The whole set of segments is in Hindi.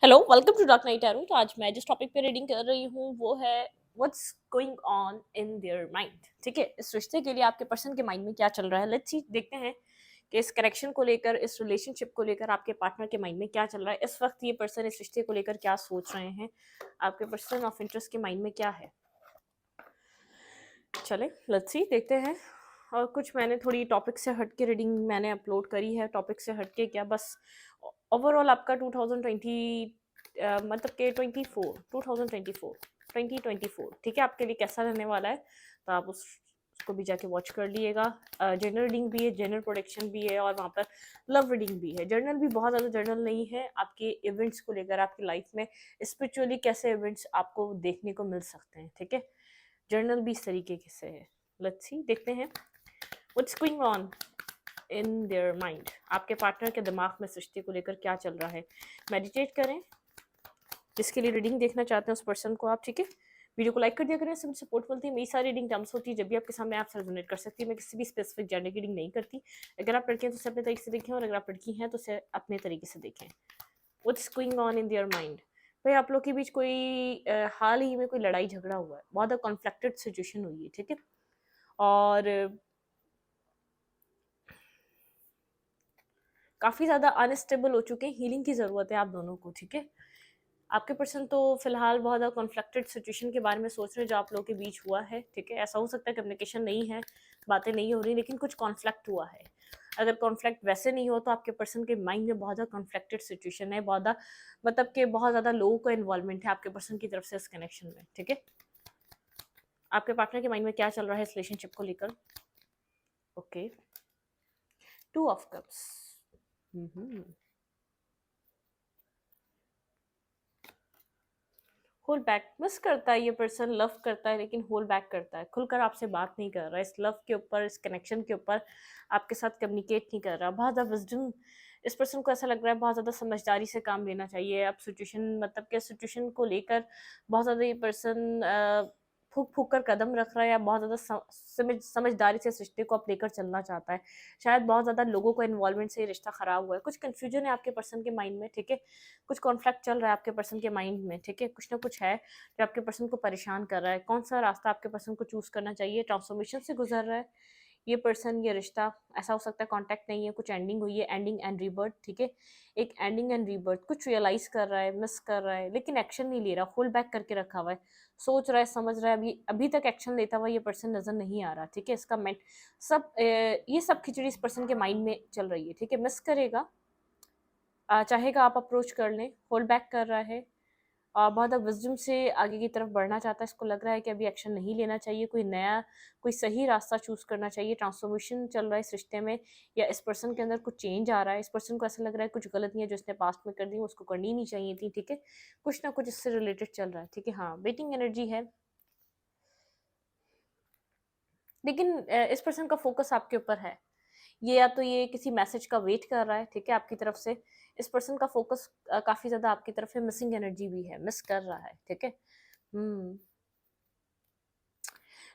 Hello, welcome to dark night tarot. तो आज मैं जिस टॉपिक पे रीडिंग कर रही हूँ वो है what's going on in their mind. ठीक है, इस रिश्ते के लिए आपके पर्सन के माइंड में क्या चल रहा है। लेट्स सी, देखते हैं कि इस कनेक्शन को लेकर, इस रिलेशनशिप को लेकर आपके पार्टनर के माइंड में क्या चल रहा है इस वक्त। ये पर्सन इस रिश्ते को लेकर क्या सोच रहे हैं, आपके पर्सन ऑफ इंटरेस्ट के माइंड में क्या है। चले लेट्स सी, देखते हैं। और कुछ मैंने थोड़ी टॉपिक से हट के रीडिंग मैंने अपलोड करी है। टॉपिक से हट के क्या, बस ओवरऑल आपका 2020 मतलब कि 2024 ठीक है, आपके लिए कैसा रहने वाला है। तो आप उसको भी जाके वॉच कर लिएगा। जनरल रीडिंग भी है, जनरल प्रोडिक्शन भी है, और वहाँ पर लव रीडिंग भी है। जर्नल भी बहुत ज़्यादा जर्नल नहीं है, आपके इवेंट्स को लेकर, आपकी लाइफ में स्पिरिचुअली कैसे इवेंट्स आपको देखने को मिल सकते हैं। ठीक है, जर्नल भी इस तरीके से है। लेट्स सी, देखते हैं what's going on in their mind. आपके पार्टनर के दिमाग में सृष्टि को लेकर क्या चल रहा है। मेडिटेट करें, जिसके लिए रीडिंग देखना चाहते हैं उस पर्सन को आप। ठीक है, वीडियो को लाइक कर दिया करें, सब सपोर्ट मिलती है। मेरी सारी रीडिंग टर्म्स होती है, जब भी आपके सामने आप रेजोनेट कर सकती है। मैं किसी भी स्पेसिफिक जेंडर की रीडिंग नहीं करती। अगर आप लड़के हैं तो उसे अपने तरीके से देखें, और अगर आप लड़की हैं तो उसे अपने तरीके से देखें। What's going on in their mind. भाई, आप लोग के बीच कोई हाल ही में कोई लड़ाई झगड़ा हुआ है, बहुत कॉन्फ्लिक्टेड सिचुएशन हुई है। ठीक है, और काफ़ी ज़्यादा अनस्टेबल हो चुके हैं। हीलिंग की ज़रूरत है आप दोनों को। ठीक है, आपके पर्सन तो फिलहाल बहुत ज़्यादा कॉन्फ्लिक्टेड सिचुएशन के बारे में सोच रहे हैं जो आप लोगों के बीच हुआ है। ठीक है, ऐसा हो सकता है कम्युनिकेशन नहीं है, बातें नहीं हो रही, लेकिन कुछ कॉन्फ्लिक्ट हुआ है। अगर कॉन्फ्लिक्ट वैसे नहीं हो तो आपके पर्सन के माइंड में बहुत ज़्यादा कॉन्फ्लिक्टेड सिचुएशन है, बहुत ज़्यादा मतलब कि बहुत ज़्यादा लोगों का इन्वॉल्वमेंट है आपके पर्सन की तरफ से इस कनेक्शन में। ठीक है, आपके पार्टनर के माइंड में क्या चल रहा है इस रिलेशनशिप को लेकर। Okay, 2 of cups. Hold back miss करता है ये पर्सन, लव करता है लेकिन होल्ड बैक करता है, खुलकर आपसे बात नहीं कर रहा है। इस लव के ऊपर, इस कनेक्शन के ऊपर आपके साथ कम्युनिकेट नहीं कर रहा। बहुत ज़्यादा विजडम, इस पर्सन को ऐसा लग रहा है बहुत ज़्यादा समझदारी से काम लेना चाहिए। अब सिचुएशन मतलब कि सिचुएशन को लेकर बहुत ज़्यादा ये पर्सन फूक फूक कर कदम रख रहा है, या बहुत ज़्यादा समझदारी से इस रिश्ते को आप लेकर चलना चाहता है। शायद बहुत ज़्यादा लोगों को इन्वॉल्वमेंट से ये रिश्ता खराब हुआ है। कुछ कन्फ्यूजन है आपके पर्सन के माइंड में। ठीक है, कुछ कॉन्फ्लिक्ट चल रहा है आपके पर्सन के माइंड में। ठीक है, कुछ ना कुछ है जो आपके पर्सन को परेशान कर रहा है। कौन सा रास्ता आपके पर्सन को चूज करना चाहिए। ट्रांसफॉर्मेशन से गुजर रहा है ये पर्सन, ये रिश्ता। ऐसा हो सकता है कॉन्टैक्ट नहीं है, कुछ एंडिंग हुई है, एंडिंग एंड रीबर्थ। ठीक है, एक एंडिंग एंड रीबर्थ, कुछ रियलाइज कर रहा है, मिस कर रहा है, लेकिन एक्शन नहीं ले रहा, होल्ड बैक करके रखा हुआ है। सोच रहा है, समझ रहा है, अभी अभी तक एक्शन लेता हुआ ये पर्सन नजर नहीं आ रहा। ठीक है, इसका माइंड ये सब खिचड़ी इस पर्सन के माइंड में चल रही है। ठीक है, मिस करेगा, चाहेगा आप अप्रोच कर लें, होल्ड बैक कर रहा है, और बहुत ज़्यादा विजडम से आगे की तरफ बढ़ना चाहता है। इसको लग रहा है कि अभी एक्शन नहीं लेना चाहिए, कोई नया, कोई सही रास्ता चूज करना चाहिए। ट्रांसफॉर्मेशन चल रहा है इस रिश्ते में, या इस पर्सन के अंदर कुछ चेंज आ रहा है। इस पर्सन को ऐसा लग रहा है कुछ गलतियां जो इसने पास्ट में कर दी उसको करनी नहीं चाहिए थी। ठीक है, कुछ ना कुछ इससे रिलेटेड चल रहा है। ठीक है, हाँ, वेटिंग एनर्जी है, लेकिन इस पर्सन का फोकस आपके ऊपर है। ये या तो ये किसी मैसेज का वेट कर रहा है, ठीक है, आपकी तरफ से। इस पर्सन का फोकस काफी ज्यादा आपकी तरफ है, मिसिंग एनर्जी भी है, मिस कर रहा है। ठीक है,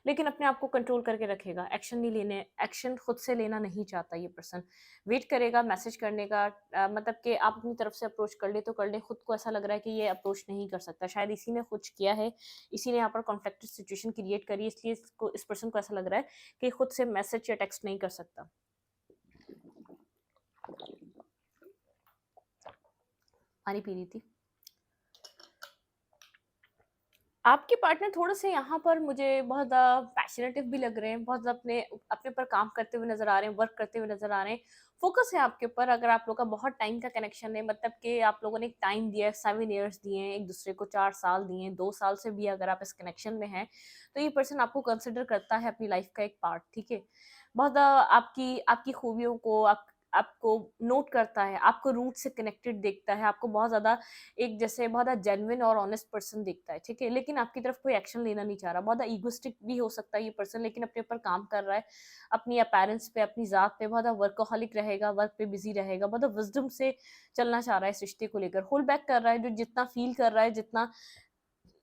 लेकिन अपने आप को कंट्रोल करके रखेगा। एक्शन नहीं लेने, एक्शन खुद से लेना नहीं चाहता ये पर्सन। वेट करेगा मैसेज करने का, मतलब कि आप अपनी तरफ से अप्रोच कर ले तो कर ले। खुद को ऐसा लग रहा है कि ये अप्रोच नहीं कर सकता, शायद इसी ने कुछ किया है, इसी ने यहाँ पर कॉन्फ्लिक्टेड सिचुएशन क्रिएट करी, इसलिए इस पर्सन को ऐसा लग रहा है कि खुद से मैसेज या टेक्स्ट नहीं कर सकता। पानी पी रही थी। आपके पार्टनर थोड़े से यहाँ पर मुझे बहुत ज़्यादा पैशनेटिव भी लग रहे हैं, बहुत ज़्यादा अपने अपने ऊपर काम करते हुए नज़र आ रहे हैं, वर्क करते हुए नज़र आ रहे हैं। फोकस है आपके ऊपर। अगर आप लोग का बहुत टाइम का कनेक्शन है, मतलब कि आप लोगों ने एक टाइम दिया है, 7 ईयर्स दिए हैं एक दूसरे को, 4 साल दिए हैं, 2 साल से भी अगर आप इस कनेक्शन में हैं, तो ये पर्सन आपको कंसिडर करता है अपनी लाइफ का एक पार्ट। ठीक है, बहुत ज़्यादा आपकी आपकी खूबियों को, आपको नोट करता है, आपको रूट से कनेक्टेड देखता है, आपको बहुत ज़्यादा एक जैसे बहुत ज़्यादा जेन्युइन और ऑनेस्ट पर्सन दिखता है। ठीक है, लेकिन आपकी तरफ कोई एक्शन लेना नहीं चाह रहा। बहुत ज़्यादा ईगोइस्टिक भी हो सकता है ये पर्सन, लेकिन अपने ऊपर काम कर रहा है, अपनी अपीयरेंस पे, अपनी ज़ात पे बहुत ज़्यादा वर्कोहॉलिक रहेगा, वर्क पे बिजी रहेगा, बहुत ज़्यादा विजडम से चलना चाह रहा है इस रिश्ते को लेकर। होल्ड बैक कर रहा है, जो जितना फील कर रहा है, जितना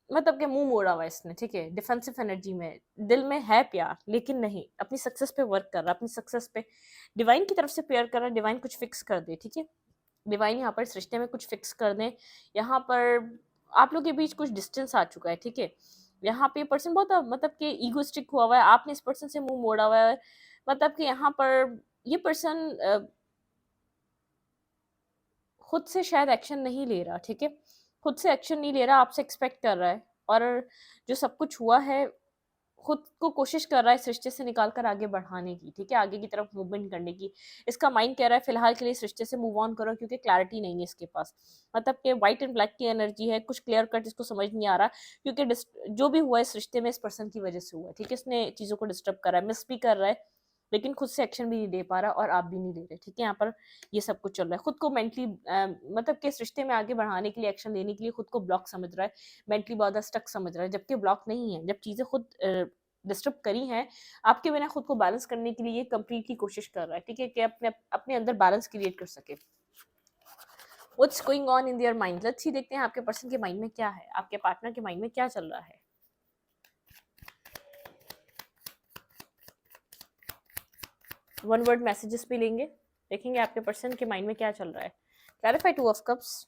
मतलब कि मुंह मोड़ा हुआ है इसने। ठीक है, डिफेंसिव एनर्जी में, दिल में है प्यार लेकिन नहीं, अपनी सक्सेस पे वर्क कर रहा है, अपनी सक्सेस पे डिवाइन की तरफ से प्रेयर कर रहा है, डिवाइन कुछ फिक्स कर दे। ठीक है, डिवाइन यहाँ पर इस रिश्ते में कुछ फिक्स कर दें। यहाँ पर आप लोग के बीच कुछ डिस्टेंस आ चुका है, ठीक है। यहाँ पे पर्सन बहुत मतलब कि ईगोइस्टिक हुआ हुआ है, आपने इस पर्सन से मुंह मोड़ा हुआ है। मतलब कि यहाँ पर ये पर्सन खुद से शायद एक्शन नहीं ले रहा, ठीक है। खुद से एक्शन नहीं ले रहा, आपसे एक्सपेक्ट कर रहा है, और जो सब कुछ हुआ है खुद को कोशिश कर रहा है इस रिश्ते से निकाल कर आगे बढ़ाने की, ठीक है, आगे की तरफ मूवमेंट करने की। इसका माइंड कह रहा है फिलहाल के लिए इस रिश्ते से मूव ऑन करो, क्योंकि क्लैरिटी नहीं है इसके पास। मतलब कि व्हाइट एंड ब्लैक की एनर्जी है, कुछ क्लियर कट इसको समझ नहीं आ रहा, क्योंकि जो भी हुआ इस रिश्ते में इस पर्सन की वजह से हुआ है, ठीक है। इसने चीज़ों को डिस्टर्ब करा है, मिस भी कर रहा है, लेकिन खुद से एक्शन भी नहीं ले पा रहा, और आप भी नहीं ले रहे, ठीक है। यहाँ पर ये सब कुछ चल रहा है। खुद को मेंटली मतलब कि इस रिश्ते में आगे बढ़ाने के लिए, एक्शन लेने के लिए खुद को ब्लॉक समझ रहा है, मेंटली बहुत ज़्यादा स्टक समझ रहा है, जबकि ब्लॉक नहीं है। जब चीज़ें खुद डिस्टर्ब करी हैं आपके बिना, खुद को बैलेंस करने के लिए ये कंप्लीटली कोशिश कर रहा है, ठीक है, कि अपने अपने अंदर बैलेंस क्रिएट कर सके। What's going on in their mind, let's see, देखते हैं आपके पर्सन के माइंड में क्या है, आपके पार्टनर के माइंड में क्या चल रहा है। वन वर्ड मैसेजेस भी लेंगे, देखेंगे आपके पर्सन के माइंड में क्या चल रहा है। Clarify to of cups.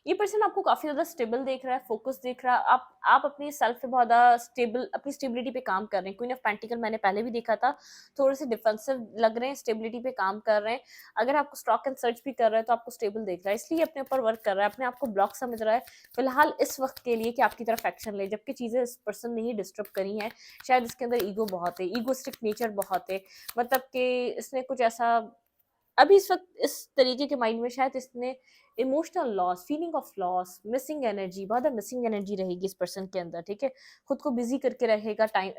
ये पर्सन आपको काफी ज्यादा स्टेबल देख रहा है, फोकस देख रहा है। आप अपनी सेल्फ पे बहुत ज्यादा स्टेबल, अपनी स्टेबिलिटी पे काम कर रहे हैं। क्वीन ऑफ पेंटिकल मैंने पहले भी देखा था, थोड़े से डिफेंसिव लग रहे हैं, स्टेबिलिटी पे काम कर रहे हैं। अगर आपको स्टॉक एंड सर्च भी कर रहा है तो आपको स्टेबल देख रहा है, इसलिए अपने ऊपर वर्क कर रहा है, अपने आप को ब्लॉक समझ रहा है फिलहाल इस वक्त के लिए कि आपकी तरफ एक्शन ले, जबकि चीजें इस पर्सन ने ही डिस्टर्ब करी हैं। शायद इसके अंदर ईगो बहुत है, ईगोस्टिक नेचर बहुत है। मतलब कि इसने कुछ ऐसा अभी इस वक्त इस तरीके के माइंड में, शायद इसने emotional loss, feeling of loss, missing energy, बहुत मिसिंग एनर्जी रहेगी इस पर्सन के अंदर, ठीक है। खुद को बिजी करके रहेगा, टाइम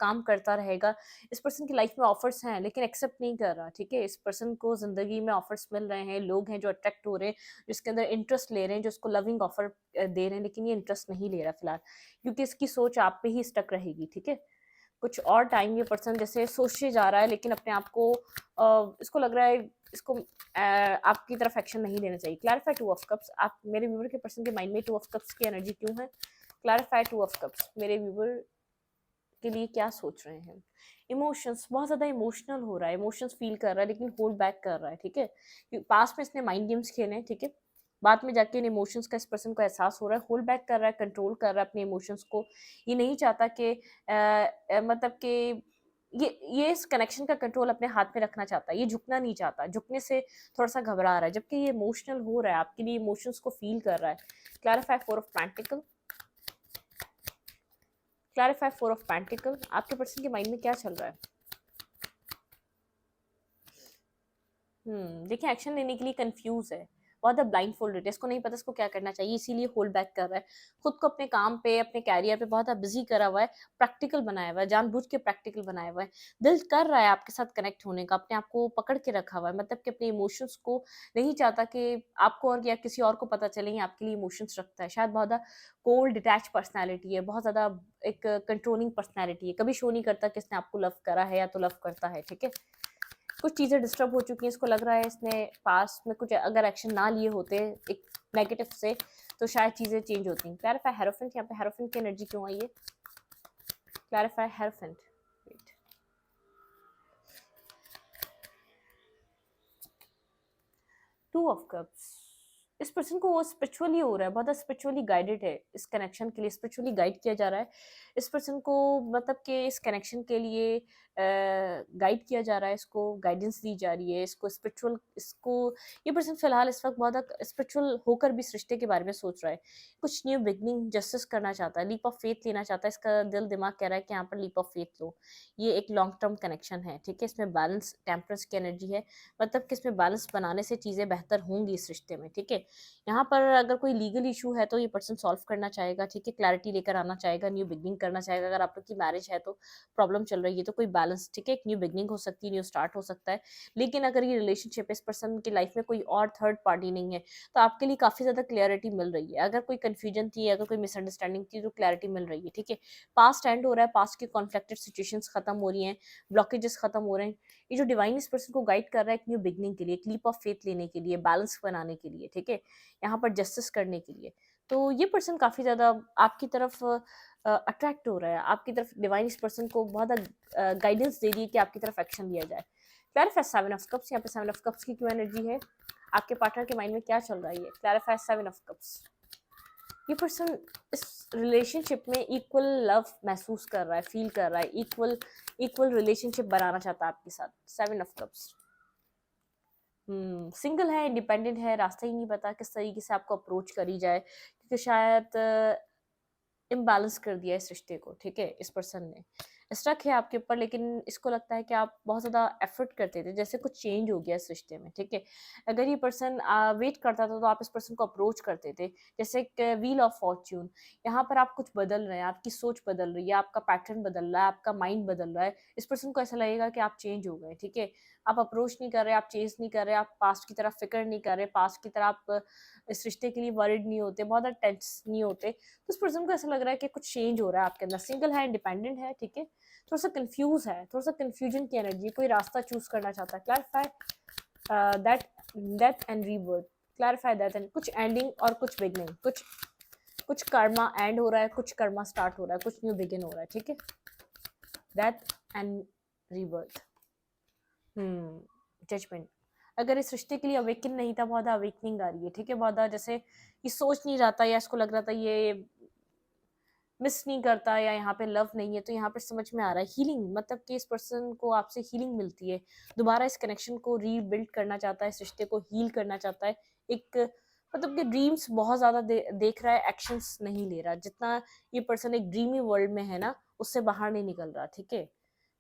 काम करता रहेगा। इस पर्सन की लाइफ में ऑफर्स हैं लेकिन एक्सेप्ट नहीं कर रहा, ठीक है। इस पर्सन को जिंदगी में ऑफर्स मिल रहे हैं, लोग हैं जो अट्रैक्ट हो रहे हैं, जिसके अंदर इंटरेस्ट ले रहे हैं, जो उसको लविंग ऑफर दे रहे हैं, लेकिन ये इंटरेस्ट नहीं ले रहा फिलहाल, क्योंकि इसकी सोच आप पे ही स्टक रहेगी, ठीक है। कुछ और टाइम ये पर्सन जैसे सोचते जा रहा है, लेकिन अपने आप को इसको लग रहा है इसको आपकी तरफ एक्शन नहीं लेना चाहिए। Clarify to of cups. आप मेरे व्यूवर के पर्सन के माइंड में टू ऑफ कप्स की एनर्जी क्यों है? क्लैरिफाई टू ऑफ कप्स मेरे व्यूवर के लिए क्या सोच रहे हैं? इमोशंस, बहुत ज़्यादा इमोशनल हो रहा है, इमोशंस फील कर रहा है लेकिन होल्ड बैक कर रहा है, ठीक है। पास में इसने माइंड गेम्स खेले हैं, ठीक है। बाद में जाके इन इमोशंस का इस पर्सन को एहसास हो रहा है, होल्ड बैक कर रहा है, कंट्रोल कर रहा है अपने इमोशंस को। ये नहीं चाहता कि मतलब कि ये इस कनेक्शन का कंट्रोल अपने हाथ में रखना चाहता है, ये झुकना नहीं चाहता, झुकने से थोड़ा सा घबरा रहा है, जबकि ये इमोशनल हो रहा है, आपके लिए इमोशंस को फील कर रहा है। Clarify four of pentacle. Clarify four of pentacle. आपके पर्सन के माइंड में क्या चल रहा है? देखिए, एक्शन लेने के लिए कंफ्यूज है, बहुत ब्लाइंड फोल्डेड है, इसको नहीं पता इसको क्या करना चाहिए, इसीलिए होल्ड बैक कर रहा है। खुद को अपने काम पे, अपने कैरियर पे बहुत बिजी करा हुआ है, प्रैक्टिकल बनाया हुआ है, जानबूझ के प्रैक्टिकल बनाया हुआ है। दिल कर रहा है आपके साथ कनेक्ट होने का, अपने आप को पकड़ के रखा हुआ है, मतलब कि अपने इमोशंस को नहीं चाहता कि आपको और या किसी और को पता चले आपके लिए इमोशंस रखता है। शायद बहुत कोल्ड डिटैच पर्सनैलिटी है, बहुत ज़्यादा एक कंट्रोलिंग पर्सनैलिटी है, कभी शो नहीं करता कि इसने आपको लव करा है या तो लव करता है, ठीक है। कुछ चीज़ें डिस्टर्ब हो चुकी हैं, इसको लग रहा है इसने पास्ट में कुछ अगर एक्शन ना लिए होते एक नेगेटिव से, तो शायद चीज़ें चेंज होती। Clarify hierophant. यहाँ पे हेरोफेंट की एनर्जी क्यों आई है? Clarify hierophant. Wait, two of cups. इस पर्सन को वो स्पिरिचुअली हो रहा है, बहुत स्पिरिचुअली गाइडेड है, इस कनेक्शन के लिए स्पिरिचुअली गाइड किया जा रहा है इस पर्सन को। मतलब कि इस कनेक्शन के लिए गाइड किया जा रहा है, इसको गाइडेंस दी जा रही है, इसको स्पिरिचुअल, इसको ये पर्सन फिलहाल इस वक्त बहुत स्पिरिचुअल होकर भी इस रिश्ते के बारे में सोच रहा है। कुछ न्यू बिगनिंग, जस्टिस करना चाहता है, लीप ऑफ फेथ लेना चाहता है। इसका दिल दिमाग कह रहा है कि यहाँ पर लीप ऑफ फेथ लो, ये एक लॉन्ग टर्म कनेक्शन है, ठीक है। इसमें बैलेंस, टेम्परेंस की एनर्जी है, मतलब कि इसमें बैलेंस बनाने से चीज़ें बेहतर होंगी इस रिश्ते में, ठीक है। यहाँ पर अगर कोई लीगल इशू है तो ये पर्सन सॉल्व करना चाहेगा, ठीक है, क्लैरिटी लेकर आना चाहेगा, न्यू बिगनिंग करना चाहेगा। अगर आप लोग की मैरिज है तो प्रॉब्लम चल रही है तो कोई बैलेंस, ठीक है, एक न्यू बिगनिंग हो सकती है, न्यू स्टार्ट हो सकता है। लेकिन अगर ये रिलेशनशिप, इस पर्सन की लाइफ में कोई और थर्ड पार्टी नहीं है, तो आपके लिए काफ़ी ज़्यादा क्लैरिटी मिल रही है। अगर कोई कन्फ्यूजन थी, अगर कोई मिसअंडरस्टैंडिंग थी, तो क्लैरिटी मिल रही है, ठीक है। पास्ट एंड हो रहा है, पास्ट की कॉन्फ्लिक्टेड सिचुएशंस खत्म हो रही हैं, ब्लॉकेजेस खत्म हो रहे हैं। ये जो डिवाइन इस पर्सन को गाइड कर रहा है एक न्यू बिगनिंग के लिए, एक लीप ऑफ फेथ लेने के लिए, बैलेंस बनाने के लिए, ठीक है, यहाँ पर जस्टिस करने के लिए। तो ये पर्सन काफ़ी ज़्यादा आपकी तरफ अट्रैक्ट हो रहा है, आपकी तरफ डिवाइन इस पर्सन को बहुत गाइडेंस दे रही है कि आपकी तरफ एक्शन लिया जाए। Clarify seven of cups. यहाँ पे सेवन ऑफ कप्स की क्यों एनर्जी है? आपके पार्टनर के माइंड में क्या चल रहा है, ये क्लैरिफाई 7 ऑफ कप्स। ये पर्सन इस रिलेशनशिप में इक्वल लव महसूस कर रहा है, फील कर रहा है, इक्वल रिलेशनशिप बनाना चाहता है आपके साथ। 7 ऑफ कप्स। सिंगल है, इंडिपेंडेंट है, रास्ता ही नहीं पता किस तरीके से आपको अप्रोच करी जाए, क्योंकि शायद इम्बैलेंस कर दिया इस रिश्ते को, ठीक है, इस पर्सन ने स्ट्रक है आपके ऊपर, लेकिन इसको लगता है कि आप बहुत ज़्यादा एफर्ट करते थे, जैसे कुछ चेंज हो गया इस रिश्ते में, ठीक है। अगर ये पर्सन वेट करता था तो आप इस पर्सन को अप्रोच करते थे, जैसे एक व्हील ऑफ फॉर्च्यून। यहाँ पर आप कुछ बदल रहे हैं, आपकी सोच बदल रही है, आपका पैटर्न बदल रहा है, आपका माइंड बदल रहा है। इस पर्सन को ऐसा लगेगा कि आप चेंज हो गए, ठीक है। आप अप्रोच नहीं कर रहे, आप चेंज नहीं कर रहे, आप पास्ट की तरफ फिक्र नहीं कर रहे, पास्ट की तरह आप इस रिश्ते के लिए वरिड नहीं होते, बहुत ज़्यादा टेंस नहीं होते। तो उस पर्सन को ऐसा लग रहा है कि कुछ चेंज हो रहा है आपके अंदर। सिंगल है, इंडिपेंडेंट है, ठीक है, थोड़ा सा कंफ्यूज है, थोड़ा सा कंफ्यूजन की एनर्जी, कोई रास्ता चूज करना चाहता है। Clarify that death and rebirth. Clarify that and कुछ एंडिंग और कुछ बिगनिंग, कुछ कर्मा एंड हो रहा है, कुछ कर्मा स्टार्ट हो रहा है, कुछ न्यू बिगिन हो रहा है, ठीक है। Death and rebirth. जजमेंट। अगर इस रिश्ते के लिए अवेकन नहीं था, बहुत अवेकनिंग आ रही है, ठीक है। बहुत जैसे ये सोच नहीं रहा था, या इसको लग रहा था ये मिस नहीं करता, या यहाँ पे लव नहीं है, तो यहाँ पर समझ में आ रहा है हीलिंग, मतलब कि इस पर्सन को आपसे हीलिंग मिलती है, दोबारा इस कनेक्शन को रीबिल्ड करना चाहता है, इस रिश्ते को हील करना चाहता है। एक मतलब कि ड्रीम्स बहुत ज़्यादा देख रहा है, एक्शंस नहीं ले रहा। जितना ये पर्सन एक ड्रीमी वर्ल्ड में है ना, उससे बाहर नहीं निकल रहा, ठीक है।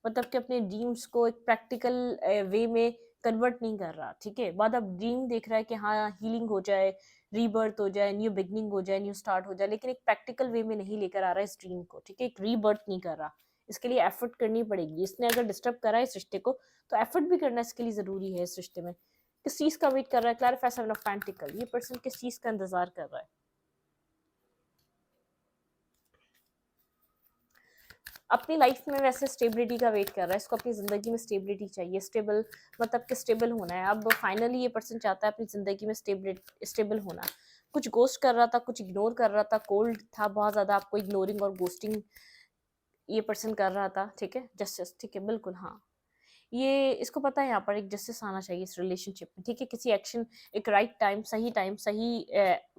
मतलब कि अपने ड्रीम्स को एक प्रैक्टिकल वे में कन्वर्ट नहीं कर रहा, ठीक है। बाद अब ड्रीम देख रहा है कि हाँ हीलिंग हो जाए, रीबर्थ हो जाए, न्यू बिगनिंग हो जाए, न्यू स्टार्ट हो जाए, लेकिन एक प्रैक्टिकल वे में नहीं लेकर आ रहा है इस ड्रीम को, ठीक है। एक रीबर्थ नहीं कर रहा, इसके लिए एफर्ट करनी पड़ेगी। इसने अगर डिस्टर्ब करा है इस रिश्ते को, तो एफर्ट भी करना इसके लिए जरूरी है। इस रिश्ते में किस चीज का वेट कर रहा है? Clarify 7 of pentacle. ये पर्सन किस चीज का इंतजार कर रहा है? अपनी लाइफ में वैसे स्टेबिलिटी का वेट कर रहा है, इसको अपनी ज़िंदगी में स्टेबिलिटी चाहिए। स्टेबल मतलब कि स्टेबल होना है। अब फाइनली ये पर्सन चाहता है अपनी ज़िंदगी में स्टेबल होना। कुछ गोस्ट कर रहा था, कुछ इग्नोर कर रहा था, कोल्ड था बहुत ज़्यादा, आपको इग्नोरिंग और गोस्टिंग ये पर्सन कर रहा था, ठीक है। जस्टिस, ठीक है, बिल्कुल, हाँ। ये इसको पता है यहाँ पर एक जस्टिस आना चाहिए इस रिलेशनशिप में, ठीक है। किसी एक्शन, एक राइट टाइम सही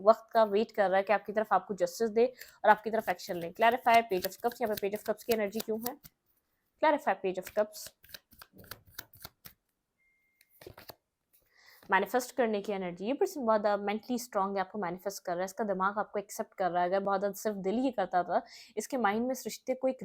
वक्त का वेट कर रहा है कि आपकी तरफ आपको जस्टिस दे और आपकी तरफ एक्शन ले। Clarify page of cups. यहाँ पे पेज ऑफ कप्स की एनर्जी क्यों है? Clarify page of cups. Manifest करने की एनर्जी। ये पर्सन बहुत मेंटली स्ट्रांग है, आपको मैनिफेस्ट कर रहा है, इसका दिमाग आपको एक्सेप्ट कर रहा है। अगर बहुत सिर्फ दिल ही करता था, इसके माइंड में इस रिश्ते को एक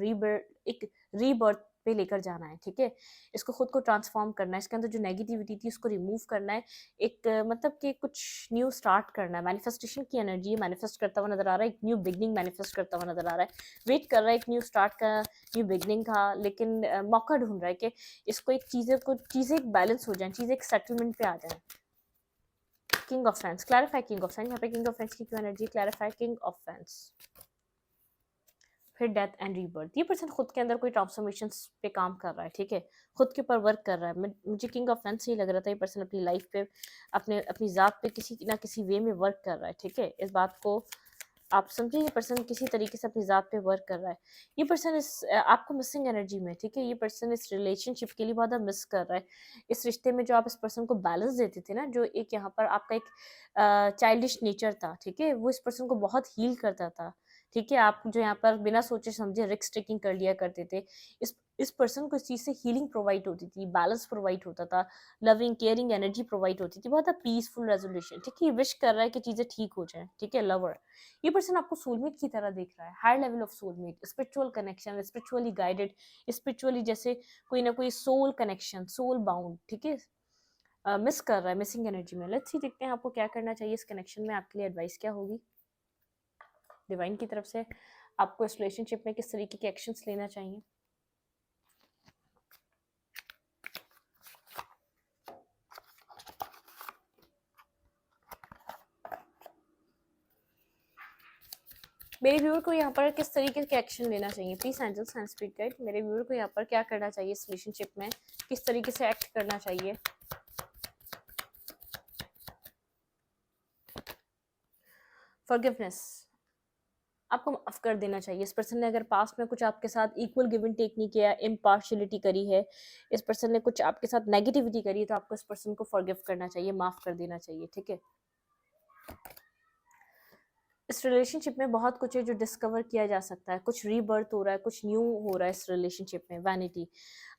रीबर्थ पे लेकर जाना है, ठीक है। इसको खुद को ट्रांसफॉर्म करना है, इसके अंदर जो नेगेटिविटी थी उसको रिमूव करना है, एक मतलब कि कुछ न्यू स्टार्ट करना है। मैनिफेस्टेशन की एनर्जी मैनिफेस्ट करता हुआ नजर आ रहा है, एक न्यू बिगनिंग मैनिफेस्ट करता हुआ नजर आ रहा है। वेट कर रहा है एक न्यू स्टार्ट का, न्यू बिगनिंग का, लेकिन मौका ढूंढ रहा है कि इसको चीज़ें एक बैलेंस हो जाए, चीज़ें एक सेटलमेंट पे आ जाए। King of fans. Clarify king of fans. यहाँ पे किंग ऑफ फैंस की क्यों energy? Clarify king of fans. फिर डेथ एंड रीबर्थ। ये पर्सन खुद के अंदर कोई ट्रांसफॉर्मेशन पे काम कर रहा है, ठीक है, खुद के ऊपर वर्क कर रहा है। मुझे किंग ऑफ फैंस ही लग रहा था ये पर्सन अपनी लाइफ पे, अपनी ज़ात पे किसी ना किसी वे में वर्क कर रहा है, ठीक है। इस बात को आप समझे, ये पर्सन किसी तरीके से अपनी ज़ात पे वर्क कर रहा है। ये पर्सन आपको मिसिंग एनर्जी में, ठीक है। ये पर्सन इस रिलेशनशिप के लिए बहुत ज़्यादा मिस कर रहा है। इस रिश्ते में जो आप इस पर्सन को बैलेंस देते थे ना, जो एक यहाँ पर आपका एक चाइल्डिश नेचर था, ठीक है, वो इस पर्सन को बहुत हील करता था, ठीक है। आप जो यहाँ पर बिना सोचे समझे रिस्क टेकिंग कर लिया करते थे, इस पर्सन को इस चीज़ से हीलिंग प्रोवाइड होती थी, बैलेंस प्रोवाइड होता था, लविंग केयरिंग एनर्जी प्रोवाइड होती थी, बहुत पीसफुल रेजोल्यूशन, ठीक है। विश कर रहा है कि चीज़ें ठीक हो जाए, ठीक है। लवर। ये पर्सन आपको सोलमेट की तरह देख रहा है, higher level of soulmate, spiritual connection, spiritually guided, spiritually जैसे कोई ना कोई सोल कनेक्शन, सोल बाउंड, ठीक है। मिस कर रहा है, मिसिंग एनर्जी में। लेट्स सी, देखते हैं आपको क्या करना चाहिए इस कनेक्शन में, आपके लिए एडवाइस क्या होगी डिवाइन की तरफ से। आपको इस रिलेशनशिप में किस तरीके के एक्शंस लेना चाहिए? मेरे व्यूअर को यहाँ पर किस तरीके के एक्शन लेना चाहिए? Please angels and spirit guide, मेरे व्यूअर को यहाँ पर क्या करना चाहिए इस रिलेशनशिप में, किस तरीके से एक्ट करना चाहिए? फॉरगिवनेस। आपको माफ़ कर देना चाहिए। इस पर्सन ने अगर पास्ट में कुछ आपके साथ इक्वल गिव एंड टेक नहीं किया, इम्पार्शियलिटी करी है, इस पर्सन ने कुछ आपके साथ नेगेटिविटी करी है, तो आपको इस पर्सन को फॉरगिव करना चाहिए, माफ़ कर देना चाहिए, ठीक है? इस रिलेशनशिप में बहुत कुछ है जो डिस्कवर किया जा सकता है, कुछ रीबर्थ हो रहा है, कुछ न्यू हो रहा है इस रिलेशनशिप में। वैनिटी,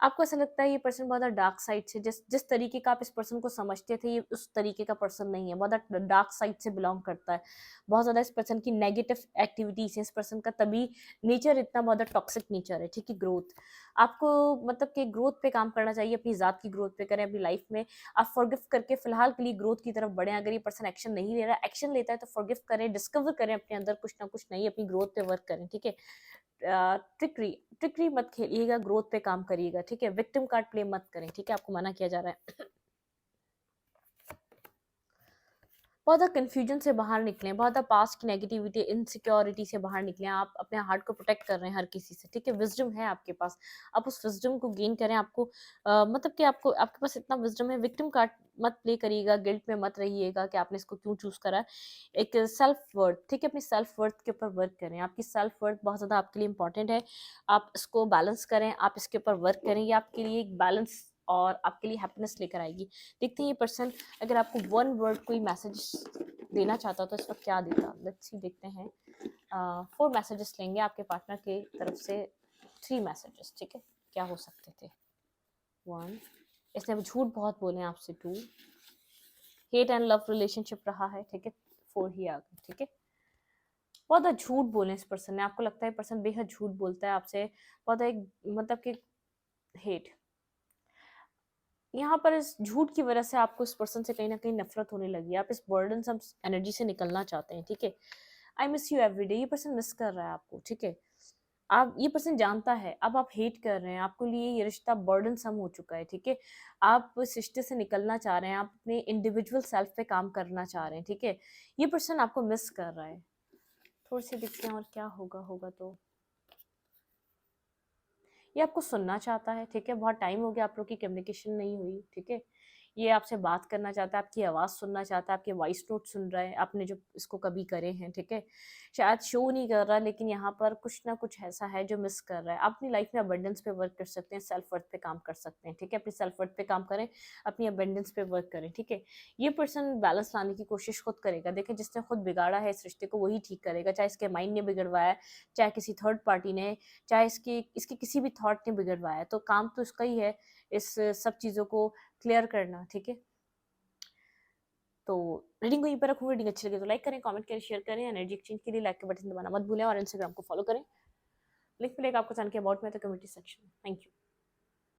आपको ऐसा लगता है ये पर्सन बहुत ज़्यादा डार्क साइड से, जिस जिस तरीके का आप इस पर्सन को समझते थे, ये उस तरीके का पर्सन नहीं है, बहुत ज़्यादा डार्क साइड से बिलोंग करता है। बहुत ज़्यादा इस पर्सन की नेगेटिव एक्टिविटीज़ हैं, इस पर्सन का तभी नेचर इतना बहुत ज़्यादा टॉक्सिक नेचर है, ठीक है? ग्रोथ, आपको मतलब कि ग्रोथ पे काम करना चाहिए, अपनी ज़ात की ग्रोथ पे करें, अपनी लाइफ में आप फॉरगिव करके फिलहाल के लिए ग्रोथ की तरफ बढ़ें। अगर ये पर्सन एक्शन नहीं ले रहा, एक्शन लेता है तो फॉरगिव करें, डिस्कवर करें अपने अंदर कुछ ना कुछ नहीं, अपनी ग्रोथ पे वर्क करें, ठीक है? ट्रिकरी ट्रिकरी मत खेलिएगा, ग्रोथ पे काम करिएगा, ठीक है? विक्टिम कार्ड प्ले मत करें, ठीक है? आपको मना किया जा रहा है। बहुत ज़्यादा कन्फ्यूजन से बाहर निकलें, बहुत ज़्यादा पास्ट की नेगेटिविटी, इनसिक्योरिटी से बाहर निकलें। आप अपने हार्ट को प्रोटेक्ट कर रहे हैं हर किसी से, ठीक है? विज़डम है आपके पास, आप उस विज़डम को गेन करें। आपको मतलब कि आपको आपके पास इतना विज़डम है, विक्टिम कार्ड मत प्ले करिएगा, गिल्ट में मत रहिएगा कि आपने इसको क्यों चूज़ करा। एक सेल्फ वर्थ, ठीक है? अपनी सेल्फ वर्थ के ऊपर वर्क करें। आपकी सेल्फ वर्थ बहुत ज़्यादा आपके लिए इंपॉर्टेंट है। आप इसको बैलेंस करें, आप इसके ऊपर वर्क करें। ये आपके लिए एक बैलेंस और आपके लिए हैप्पीनेस लेकर आएगी। देखते हैं ये पर्सन अगर आपको वन वर्ड कोई मैसेज देना चाहता तो इस वक्त क्या देता। लेट्स सी, देखते हैं। 4 मैसेजेस लेंगे आपके पार्टनर की तरफ से, 3 मैसेजेस, ठीक है? क्या हो सकते थे? 1, इसने झूठ बहुत बोले हैं आपसे। 2, हेट एंड लव रिलेशनशिप रहा है, ठीक है? 4 ही आ गए, ठीक है? बहुत ज़्यादा झूठ बोले इस पर्सन ने, आपको लगता है पर्सन बेहद झूठ बोलता है आपसे, बहुत एक मतलब कि हेट, यहाँ पर इस झूठ की वजह से आपको इस पर्सन से कहीं न कहीं नफ़रत होने लगी है। आप इस बर्डनसम एनर्जी से निकलना चाहते हैं, ठीक है? आई मिस यू एवरीडे, ये पर्सन मिस कर रहा है आपको, ठीक है? आप ये पर्सन जानता है, अब आप हेट कर रहे हैं, आपके लिए ये रिश्ता बर्डनसम हो चुका है, ठीक है? आप इस रिश्ते से निकलना चाह रहे हैं, आप अपने इंडिविजुअल सेल्फ पे काम करना चाह रहे हैं, ठीक है? ये पर्सन आपको मिस कर रहा है। थोड़ी-सी देखते हैं और क्या होगा, होगा तो। ये आपको सुनना चाहता है, ठीक है? बहुत टाइम हो गया आप लोग की कम्युनिकेशन नहीं हुई, ठीक है? ये आपसे बात करना चाहता है, आपकी आवाज़ सुनना चाहता है, आपके वॉइस नोट सुन रहा है, आपने जो इसको कभी करे हैं, ठीक है? शायद शो नहीं कर रहा, लेकिन यहाँ पर कुछ ना कुछ ऐसा है जो मिस कर रहा है। आप अपनी लाइफ में अबंडेंस पे वर्क कर सकते हैं, सेल्फ वर्थ पे काम कर सकते हैं, ठीक है? अपनी सेल्फ वर्थ पे काम करें, अपनी अबंडेंस पे वर्क करें, ठीक है? ये पर्सन बैलेंस लाने की कोशिश खुद करेगा। देखिए, जिसने खुद बिगाड़ा है इस रिश्ते को, वही ठीक करेगा, चाहे इसके माइंड ने बिगड़वाया है, चाहे किसी थर्ड पार्टी ने, चाहे इसकी इसके किसी भी थॉट ने बिगड़वाया है, तो काम तो इसका ही है इस सब चीज़ों को क्लियर करना, ठीक है? तो रीडिंग को यहीं पर रखूँगी। रीडिंग अच्छी लगे तो लाइक करें, कमेंट करें, शेयर करें। एनर्जी एक्सचेंज के लिए लाइक का बटन दबाना मत भूलें और इंस्टाग्राम को फॉलो करें। लिंक मिलेगा आपको चैनल के अबाउट में, तो कम्युनिटी सेक्शन में। Thank you.